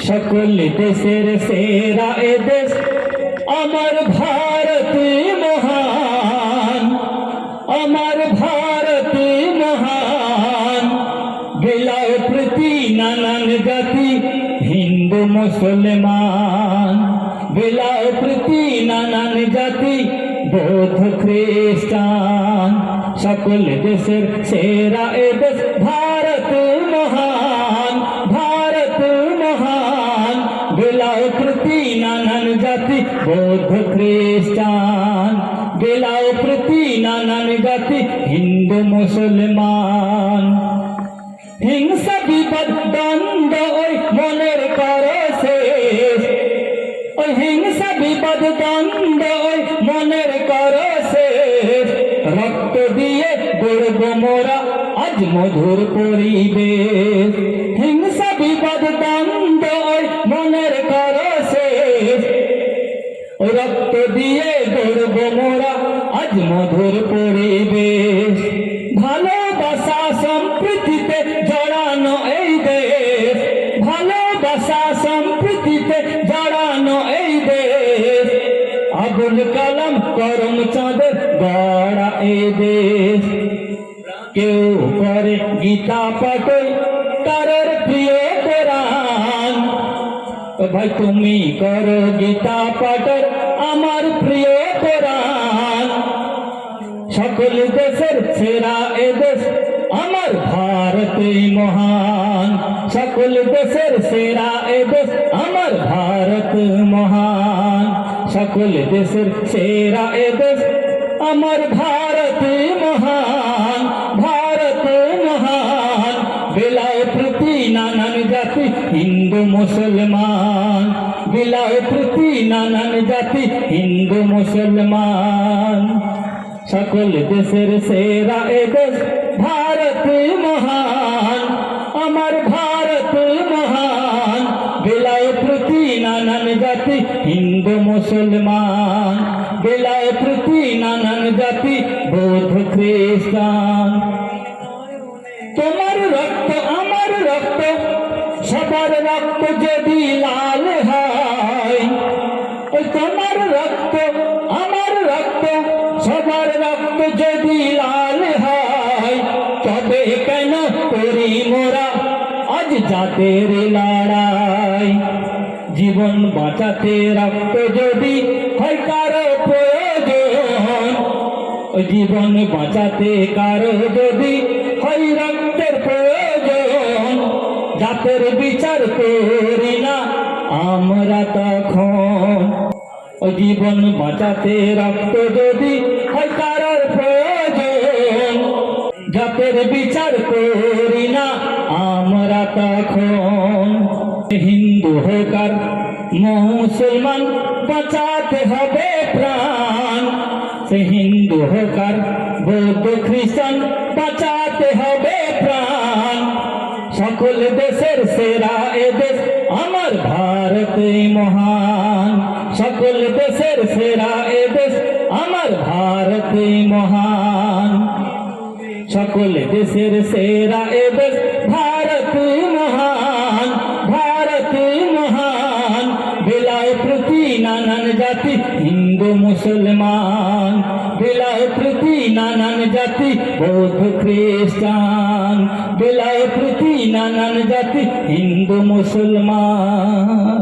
সকল দেশের সেরা এ দেশ আমার ভারত মহান, আমার ভারত মহান। বিলায় প্রতি নানান জাতি হিন্দু মুসলমান, বিলায় প্রতি নানান জাতি বৌদ্ধ খ্রিস্টান। সকল দেশের সেরা এ দেশ ভারত মহান, ভারত মহান। বিলায় প্রতি নানান জাতি বৌদ্ধ খ্রিস্টান, বিলায় প্রতি নানান জাতি হিন্দু মুসলমান। হিংসা বিপদ দ্বন্দ্ব ওই মনের করে শেষ, ওই হিংসা বিপদ দ্বন্দ্ব ওই মনের করে শেষ। রক্ত দিয়ে গড়ব মোরা আজ মধুর পরিবেশ, হিংসা বিপদ দ্বন্দ্ব ওই মনের করে শেষ। ওই রক্ত দিয়ে গড়ব মোরা আজ মধুর পরিবেশ। ভালোবাসা সম্প্রীতিতে জড়ানো এই দেশ, ভালোবাসা সম্প্রীতিতে জড়ানো এই দেশ। আবুল কালাম করমচাঁদের গড়া এই দেশ। কেউ করে গীতা পাঠ তার প্রিয় কোরআন, ভাই তুমি করো গীতা পাঠ আমার প্রিয় কোরআন। সকল দেশের সেরা এ দেশ আমার ভারত মহান, সকল দেশের সেরা এ দেশ আমার ভারত মহান। সকল দেশের সেরা এ দেশ আমার ভারত মহান, ভারত মহান। বিলায় প্রতি নানান জাতি হিন্দু মুসলমান, বিলায় প্রতি নানান জাতি হিন্দু মুসলমান। সকল দেশের সেরা এ দেশ ভারত মহান, আমার ভারত মহান। বিলায় প্রতি নানান জাতি হিন্দু মুসলমান, বিলায় প্রতি নানান জাতি বৌদ্ধ খ্রিস্টান। তোমার রক্ত আমার রক্ত সবার রক্ত যদি লাল হয়, ওই তোমার রক্ত আমার রক্ত সবার রক্ত যদি লাল হয়। তবে কেন করি মোরা আজ জাতের লড়াই? জীবন বাঁচাতে রক্ত যদি হয় কারো প্রয়োজন, জীবন বাঁচাতে কারো যদি হয় রক্তের প্রয়োজন। জাতের বিচার করি না আমরা তখন, জীবন বাঁচাতে রক্ত যদি হয় কারোর প্রয়োজন। জাতের বিচার করি না আমরা তখন। হিন্দু হোক আর মুসলমান বাঁচাতে হবে প্রাণ, সে হিন্দু হোক আর বৌদ্ধ খ্রিস্টান বাঁচাতে হবে প্রাণ। সকল দেশের সেরা এ দেশ আমার ভারত মহান, সকল দেশের সেরা এ দেশ আমার ভারত মহান। সকল দেশের সেরা এ দেশ ভারত মহান, ভারত মহান। বিলায় প্রতি নানান জাতি হিন্দু মুসলমান, বিলায় প্রতি নানান জাতি বৌদ্ধ খ্রিস্টান। বিলায় প্রতি নানান জাতি হিন্দু মুসলমান।